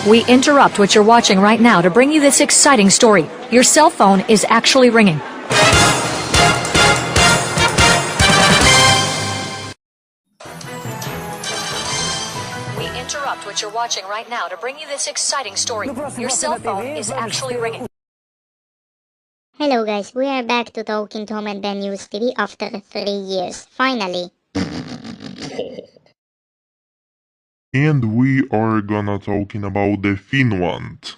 We interrupt what you're watching right now to bring you this exciting story. Your cell phone is actually ringing. We interrupt what you're watching right now to bring you this exciting story. Your cell phone is actually ringing. Hello guys, we are back to Talking Tom and Ben News TV after 3 years, finally. And we are gonna talking about the Finland.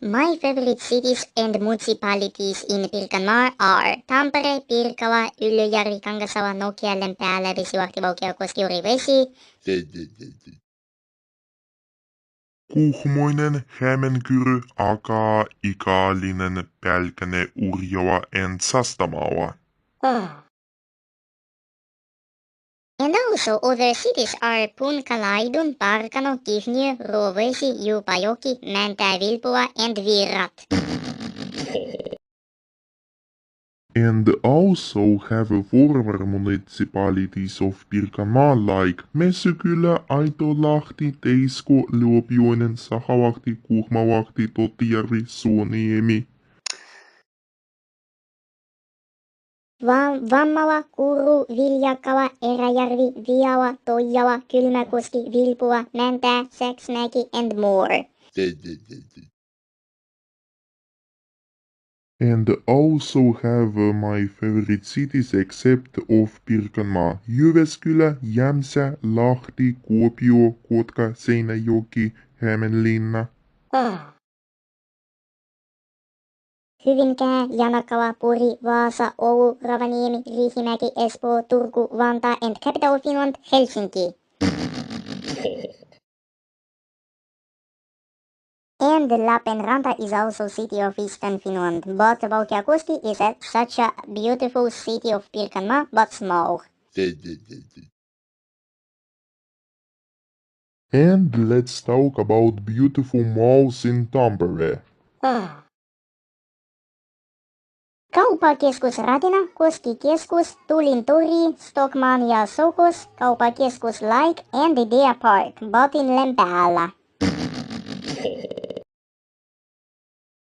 My favorite cities and municipalities in Pirkanmaa are Tampere, Pirkala, Ylöjärvi, Kangasawa, Nokia, Lempäälä, Vesijohti, Vaukiokoski, Orivesi. Kuhmoinen, Hämeenkyrö, Aka, Ikaalinen, Pälkäne, Urjala, and Sastamaala. And also other cities are Punkalaidun, Parkano, Kihniö, Rovesi, Juupajoki, Mäntää, Vilpula, and Virrat. And also have former municipalities of Pirkanmaa like Messykylä, Aitolahti, Teisko, Luopioinen, Sahalahti, Kuhmalahti, Totijärvi, Suoniemi. Vammala, Kuru, Viljakala, Eräjärvi, Viala, Toijala, Kylmäkoski, Vilpula, Mäntää, Saxmäki, and more. And also have my favorite cities except of Pirkanmaa. Jyväskylä, Jämsä, Lahti, Kuopio, Kotka, Seinäjoki, Hämeenlinna. Hyvinkää, Janakala, Pori, Vaasa, Oulu, Rovaniemi, Riihimäki, Espoo, Turku, Vantaa, and capital of Finland, Helsinki. And Lappeenranta is also city of Eastern Finland, but Valkeakoski is such a beautiful city of Pirkanmaa, but small. And let's talk about beautiful malls in Tampere. Kauppakeskus Ratina, Koskikeskus, Tulin tori, Stockmann ja Sokos, Kauppakeskus Like, and Idea Park, but in Lempäälä.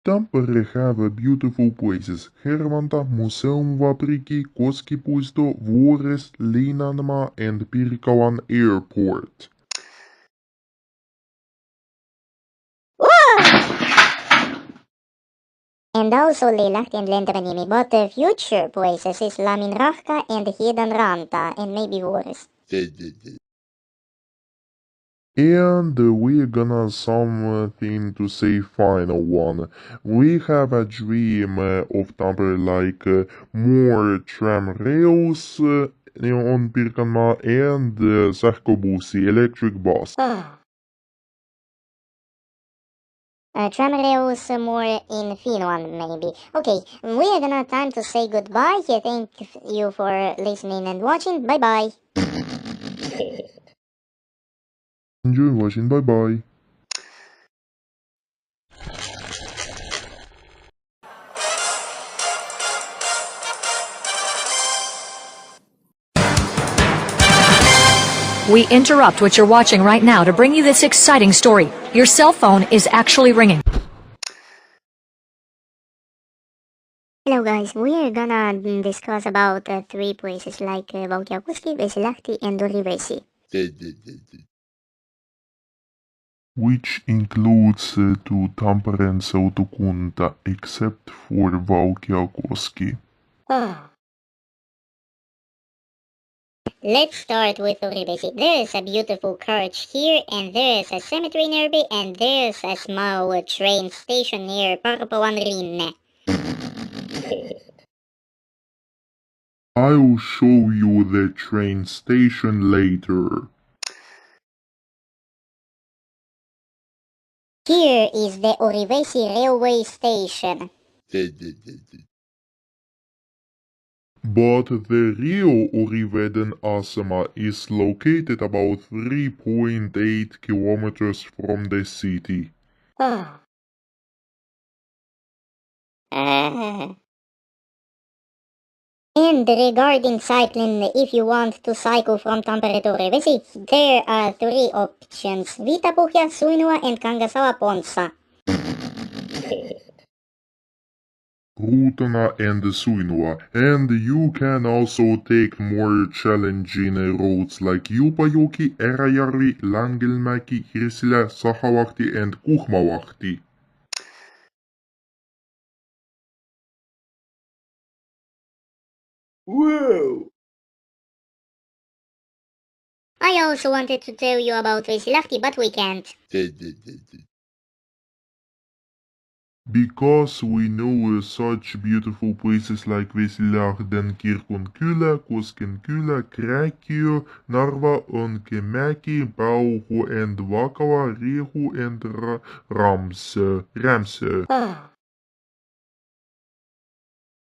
Tampere have beautiful places. Hervanta, Museumfabrikki, Koskipuisto, Vuores, Linnanmaa, and Pirkalan Airport. And also Leilahti and Lentäväniemi, but the future places is Laminrahka and Hiedanranta, and maybe Vuores. And we're gonna something to say final one. We have a dream of Tampere like more tram rails on Pirkanmaa and sähköbussi, electric bus. Tram rails more in Finland, maybe. Okay, we are gonna time to say goodbye. Thank you for listening and watching. Bye bye. Enjoy watching, bye bye. We interrupt what you're watching right now to bring you this exciting story. Your cell phone is actually ringing. Hello guys, we are gonna discuss about 3 places like Valkeakoski, Vesilahti, and Orivesi. Which includes to Tampere and Seutukunta except for Valkeakoski. Let's start with Orivesi. There is a beautiful church here, and there is a cemetery nearby, and there is a small train station near Parpolan Rinne. I'll show you the train station later. Here is the Orivesi railway station. But the real Oriveden Asema is located about 3.8 kilometers from the city. And regarding cycling, if you want to cycle from Tampere to Orivesi, there are three options: Vitapohja, Suinua, and Kangasawa Ponssa. Ruutena and Suinua, and you can also take more challenging roads like Juupajoki, Eräjärvi, Langelmäki, Hirsilä, Sahalahti and Kuhmalahti. Whoa! I also wanted to tell you about Vesilahti, but we can't. Because we know such beautiful places like Vesilahden, Kirkonkylä, Koskenkylä, Kräkiö, Narva, Onkemäki, Pauhu and Vakala, Riihu and Ramsö.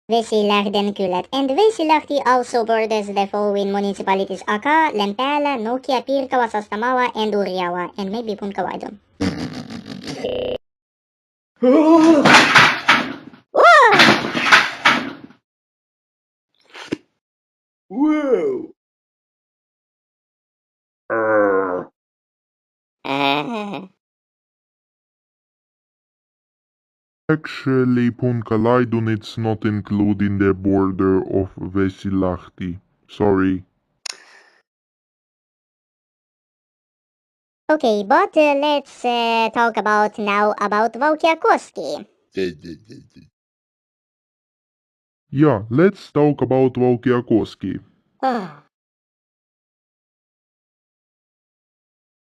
Vesilahden kylät. And Vesilahti also borders the following municipalities: Aka, Lempäälä, Nokia, Pirkala, Sastamala, and Urjala, and maybe Punkalaido. Whoa! Actually, Punkalaidun is not included in the border of Vesilahti. Sorry. Okay, but let's talk about now about Valkeakoski. Yeah, let's talk about Valkeakoski.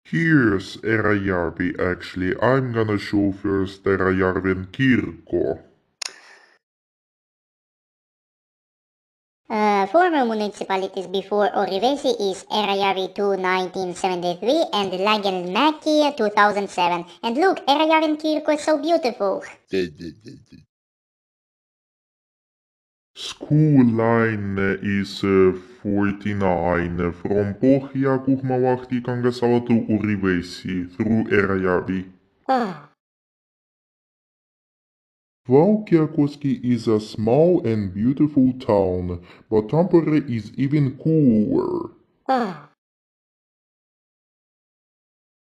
Here's Eräjärvi actually. I'm gonna show first Eräjärven kirkko. Former municipalities before Orivesi is Eräjärvi to 1973 and Lägelmäki 2007. And look, Eräjärven kirkko is so beautiful. School line is 49 from Pohja, Kuhmalahti, Kangasala to Orivesi through Eräjärvi. Valkeakoski is a small and beautiful town, but Tampere is even cooler.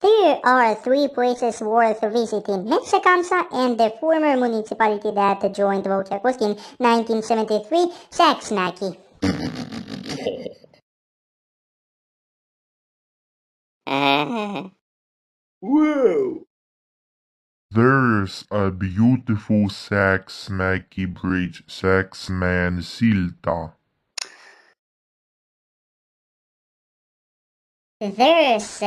There are three places worth visiting: Metsäkansa and the former municipality that joined Valkeakoski in 1973, Saksmäki. Whoa! There's a beautiful Saksmäki bridge, Saksman silta. There's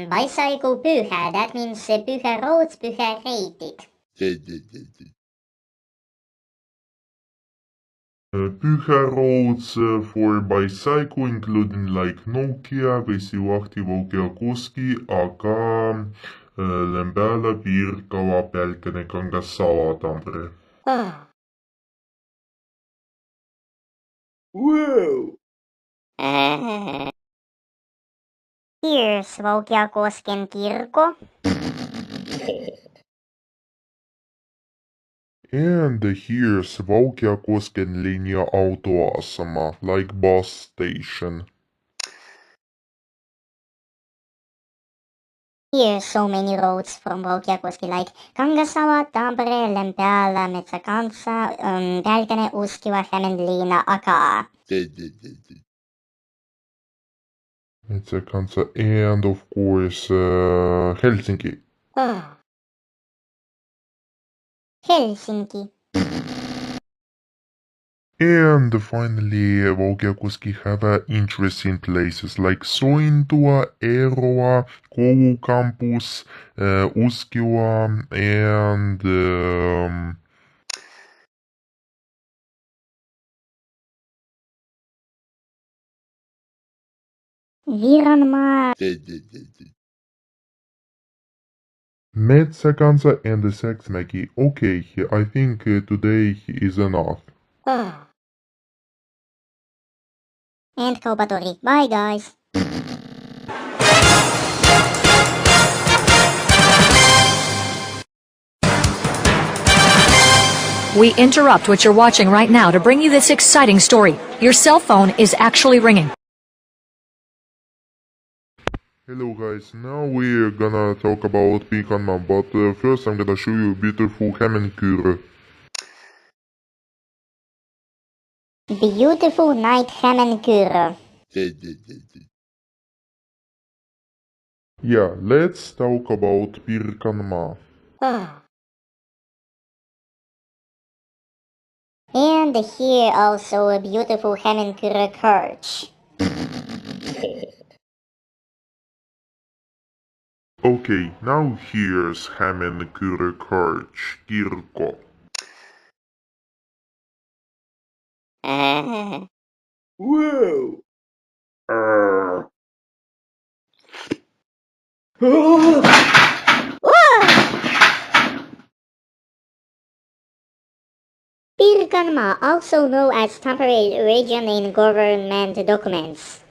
bicycle pyhä. That means pyhä roads, pyhä reitit. Pyhä roads for bicycle including like Nokia, Vesilahti, Valkeakoski, Aka, Lempäälä, Pirkala, Pälkäne, Kangassala, Tampere. Whoa! Here's Valkeakosken kirkko. And here's Valkeakosken linja-autoasema, like bus station. Here's so many roads from Valkeakoski, like Kangassala, Tampere, Lempäälä, Metsäkansa, Pälkäne, Uskila, Hämeenlinna, Aka. Metsäkansa and of course Helsinki. Helsinki. And finally, Valkeakoski have interesting places like Sointua, Eerola, Koulu campus, Uskila, and Viranmaa. Metsäkansa and the Saksmäki. Okay, I think today is enough. And Kaupatori. Bye, guys. We interrupt what you're watching right now to bring you this exciting story. Your cell phone is actually ringing. Hello guys, now we're gonna talk about Picanma, but first I'm gonna show you a beautiful Hemmenkure. Beautiful night Hemmenkure. Yeah, let's talk about Pirkanmaa. And here also a beautiful Hemmenkure church. Okay, now here's Hemmenkure Church, kirko. Whoa. Pirkanmaa, also known as temperate region in government documents.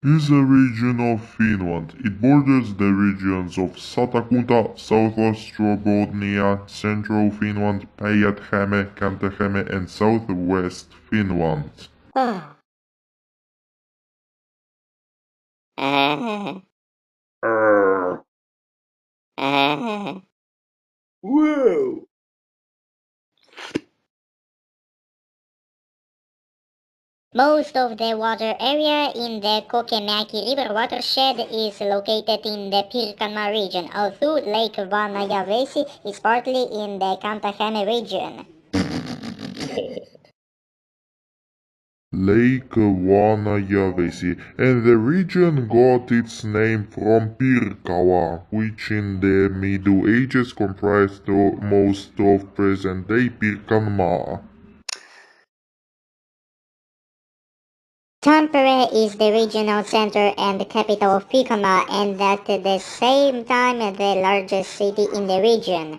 Is a region of Finland. It borders the regions of Satakunta, South-Ostrobothnia, Central Finland, Päijät-Häme, Kanta-Häme and Southwest Finland. Whoa. Most of the water area in the Kokemäki River watershed is located in the Pirkanmaa region, although Lake Vanajavesi is partly in the Kanta-Häme region. Lake Vanajavesi, and the region got its name from Pirkala, which in the Middle Ages comprised most of present-day Pirkanmaa. Tampere is the regional center and the capital of Pirkanmaa, and at the same time the largest city in the region.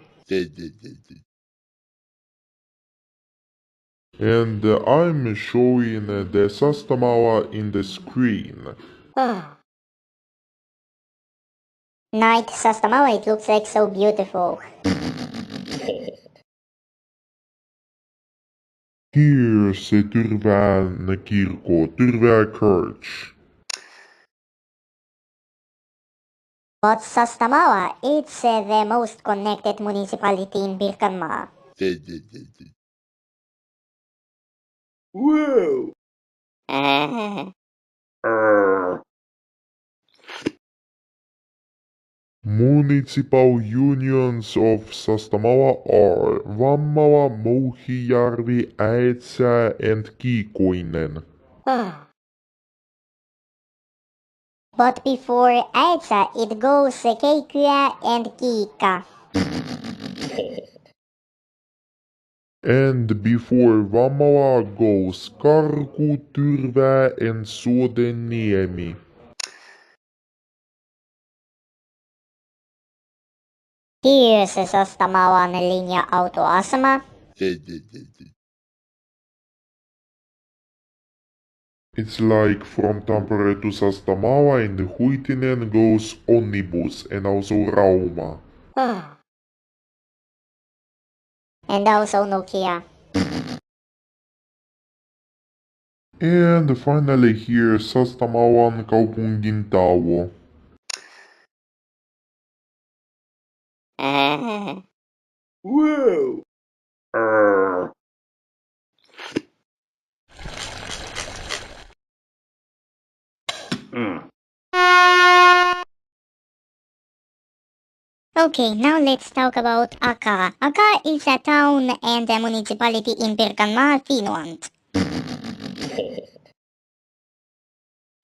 And I'm showing the Sastamala in the screen. Night Sastamala, it looks like so beautiful. Here's Tyrvään kirkko, Tyrvää Church. But Sastamala, it's the most connected municipality in Pirkanmaa. Whoa. Municipal unions of Sastamala are Vammaala, Mouhijärvi, Äetsää and Kiikoinen. But before Äetsä, it goes Keikkylä and Kiikka. And before Vammaala goes Karku, Tyrvää and Suodenniemi. Here's Sastamalan linja-autoasema. It's like from Tampere to Sastamala and Huitinen goes Onnibus and also Rauma. And also Nokia. And finally here Sastamalan kaupungin tauo. Whoa. Okay, now let's talk about Aka. Aka is a town and a municipality in Pirkanmaa, Finland.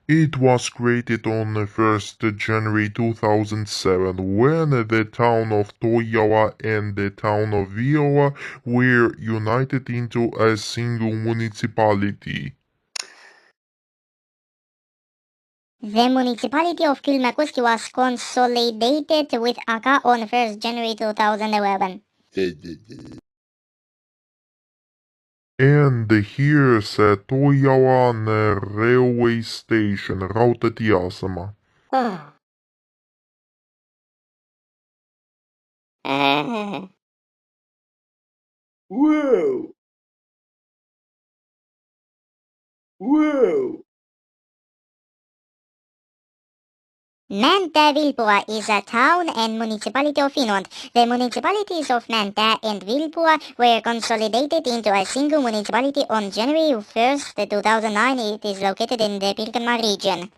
It was created on 1st January 2007 when the town of Toijala and the town of Viola were united into a single municipality. The municipality of Kylmäkoski was consolidated with Aka on 1st January 2011. And here's Toijalan railway station, rautatieasema. Whoa! Whoa! Manta Vilpua is a town and municipality of Finland. The municipalities of Manta and Vilpua were consolidated into a single municipality on January 1st, 2009. It is located in the Pirkanmaa region.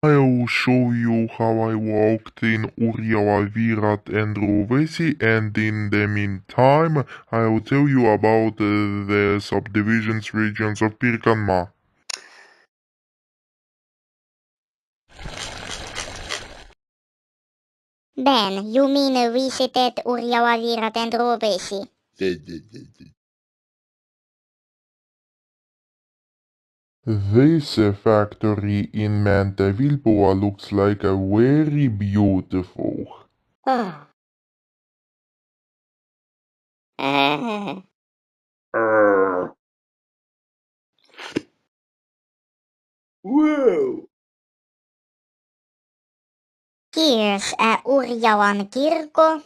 I'll show you how I walked in Urjala, Virat and Rovesi, and in the meantime I'll tell you about the subdivisions regions of Pirkanmaa. Ben, you mean visited Urjala, Virat and Rovesi? This factory in Manta Vilpua looks like a very beautiful. Whoa! Here's a Urjalan kirkko.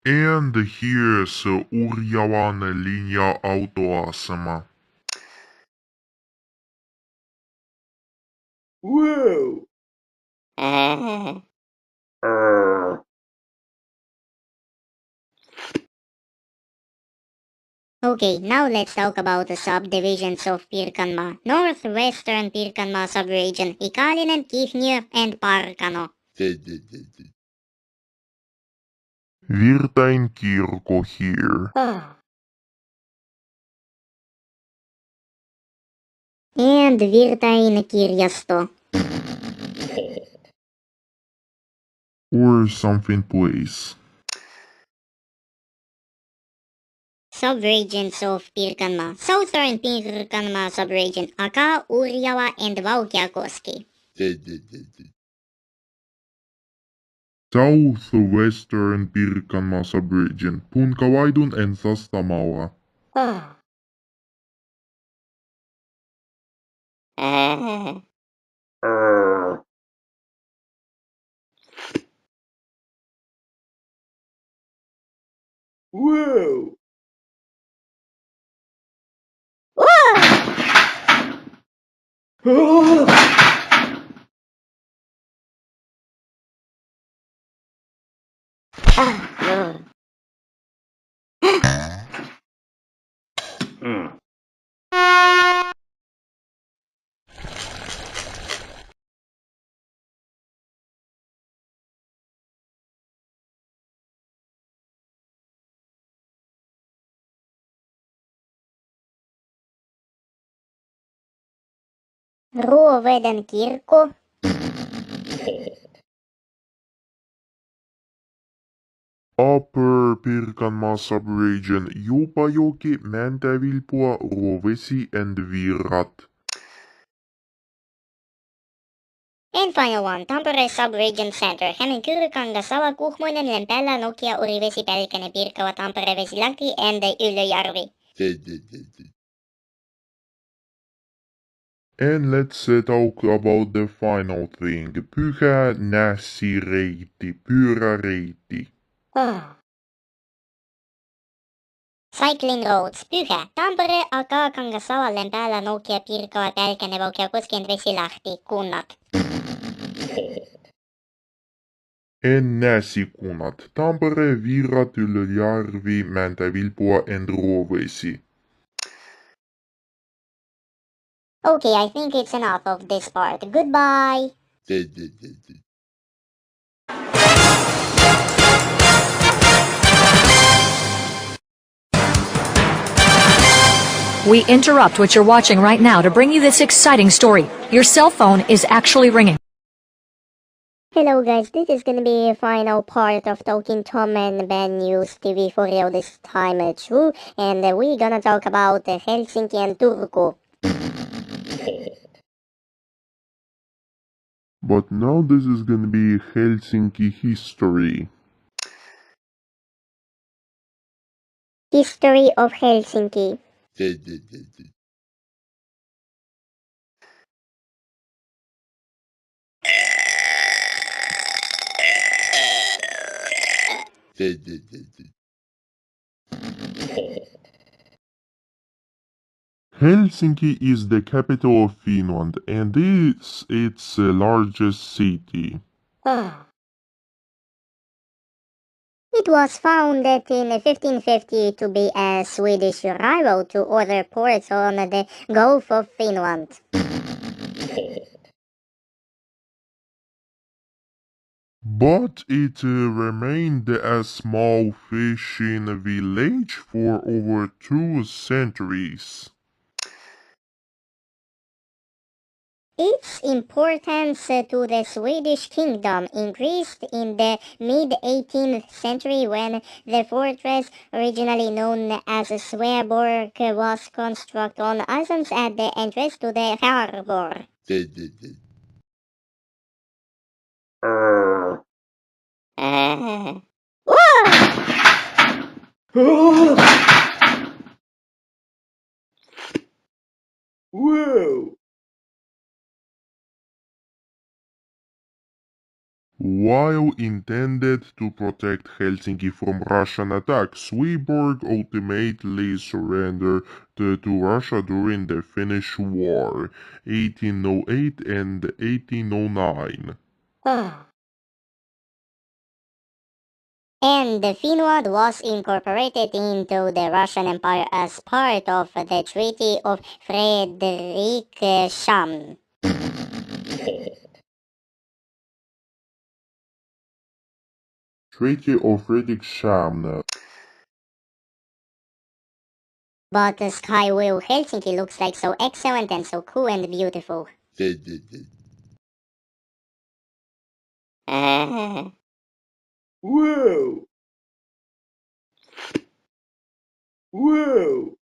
And here's Urjalan linja-autoasema. Whoa! Okay, now let's talk about the subdivisions of Pirkanmaa. Northwestern Pirkanmaa subregion, Ikalinen, Kihniö and Parkano. Virtain kirkko here. And Virtain kirjasto. Or something place. Subregions of Pirkanmaa. Southern Pirkanmaa subregion, Aka, Urjala and Valkeakoski. Southwestern Pirkanmaa subregion, Punkalaidun and Sastamala. Whoa! Ruoveden kirkko. Upper Pirkanmaa subregion, Juupajoki, Mäntä Vilpua, Rovesi and Virat. And final one, Tampere subregion center, Hämeenkyrö, Kangasala, Kuhmoinen, Lempäälä, Nokia, Urivesi, Pälkäne, Pirkkala, Tampere, Vesilahti and Ylöjärvi. And let's talk about the final thing, Pyhä Nässireitti, pyöräreitti. Cycling roads, Pyhä, Tampere, Aka, Kangasala, Lempäälä, Nokia, Pirkkala, Pälkäne, Valkeakoski and Vesilahti, kunnat. And Näsikunnat, Tampere, Virat, Ylöjärvi, Mäntä Vilpua and Rovesi. Okay, I think it's enough of this part. Goodbye! We interrupt what you're watching right now to bring you this exciting story. Your cell phone is actually ringing. Hello guys, this is gonna be a final part of Talking Tom and Ben News TV for real this time, true, and we're gonna talk about Helsinki and Turku. But now this is gonna be Helsinki history. History of Helsinki. Helsinki is the capital of Finland and is its largest city. It was founded in 1550 to be a Swedish rival to other ports on the Gulf of Finland. But it remained a small fishing village for over 2 centuries. Its importance to the Swedish kingdom increased in the mid-18th century when the fortress, originally known as Sveaborg, was constructed on islands at the entrance to the harbor. Whoa! While intended to protect Helsinki from Russian attack, Sveaborg ultimately surrendered to Russia during the Finnish War, 1808 and 1809. And Finland was incorporated into the Russian Empire as part of the Treaty of Frederikshamn. Treaty of Frederikshamn. But Skywheel Helsinki looks like so excellent and so cool and beautiful. Whoa! Whoa!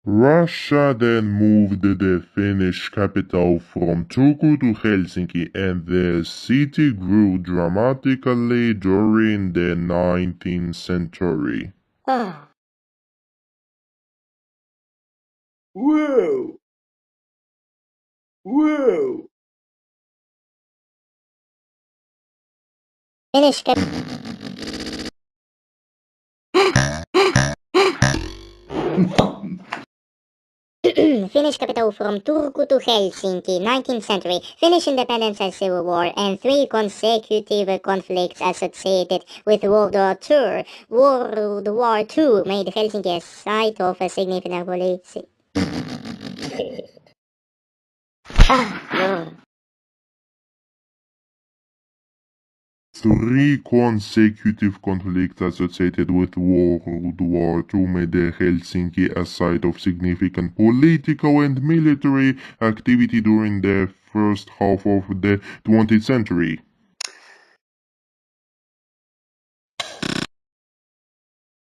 Russia then moved the Finnish capital from Turku to Helsinki, and the city grew dramatically during the 19th century. Whoa! Whoa! Finnish Finnish capital from Turku to Helsinki, 19th century, Finnish independence and civil war, and 3 consecutive conflicts associated with World War II. World War II made Helsinki a site of a significant policy. Three consecutive conflicts associated with World War II made Helsinki a site of significant political and military activity during the first half of the 20th century.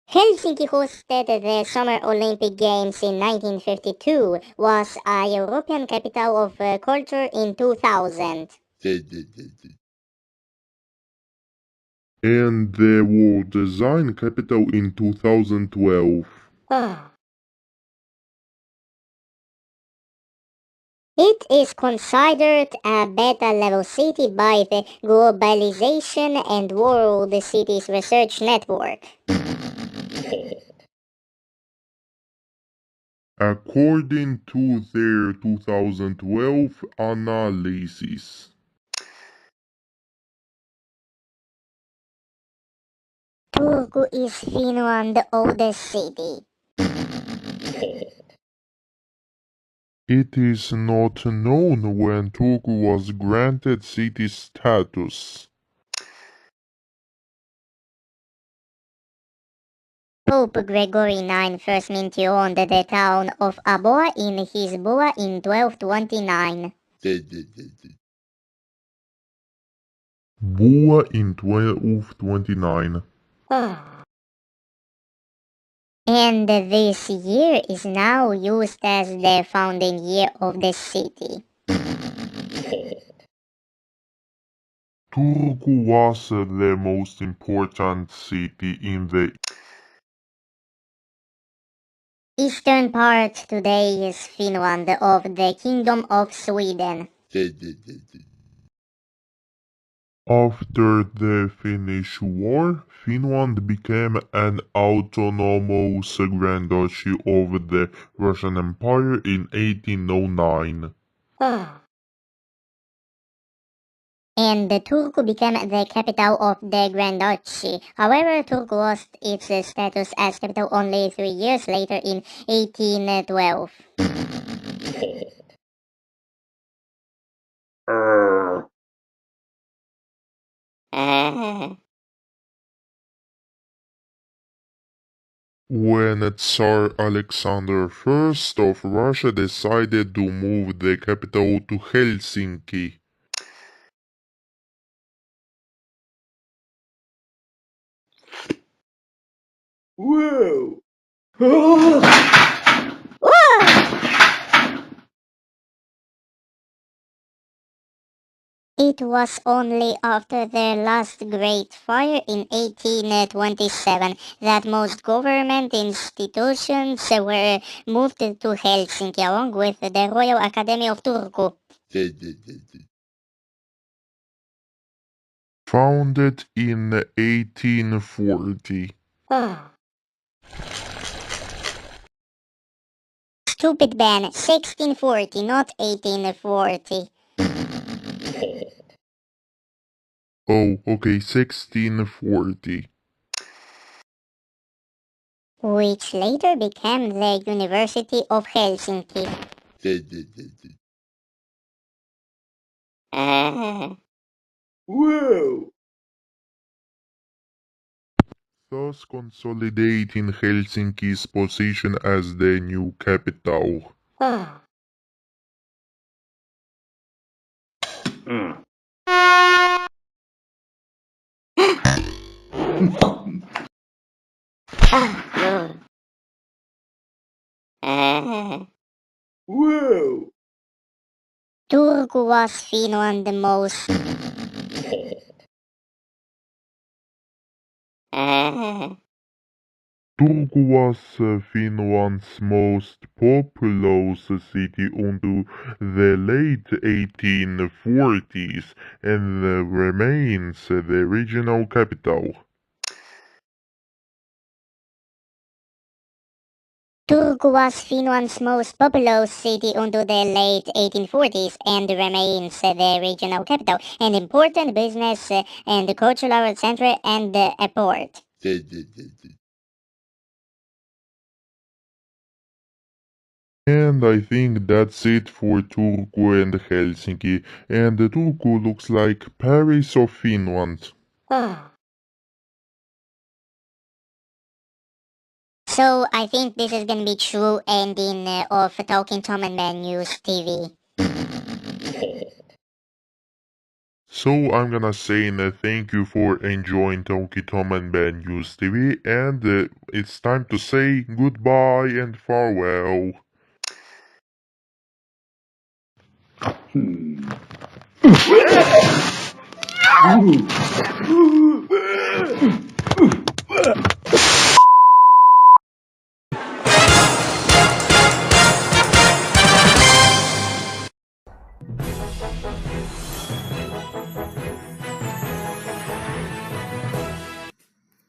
Helsinki hosted the Summer Olympic Games in 1952, was a European capital of culture in 2000. And the World Design Capital in 2012. It is considered a beta-level city by the Globalization and World Cities Research Network. According to their 2012 analysis. Turku is Finland's oldest city. It is not known when Turku was granted city status. Pope Gregory IX first mentioned the town of Aboa in his bull in 1229. Bulla in 1229. And this year is now used as the founding year of the city. Turku was the most important city in the Eastern part today is Finland of the Kingdom of Sweden. After the Finnish War, Finland became an autonomous Grand Duchy of the Russian Empire in 1809. And Turku became the capital of the Grand Duchy. However, Turku lost its status as capital only 3 years later in 1812. When Tsar Alexander I of Russia decided to move the capital to Helsinki. Whoa! It was only after their last Great Fire in 1827 that most government institutions were moved to Helsinki along with the Royal Academy of Turku. Founded in 1840. Stupid Ben, 1640, not 1840. Oh, okay, 1640. Which later became the University of Helsinki. Whoa! Thus consolidating Helsinki's position as the new capital. Whoa! Turku was Finland's most Turku was Finland's most populous city until the late 1840s and remains the regional capital. Turku was Finland's most populous city until the late 1840s and remains the regional capital, an important business and cultural center and a port. And I think that's it for Turku and Helsinki, and Turku looks like Paris of Finland. So I think this is gonna be true ending of Talking Tom and Man News TV. So I'm gonna say thank you for enjoying Talkie Tom and Ben News TV, and it's time to say goodbye and farewell. Ooh.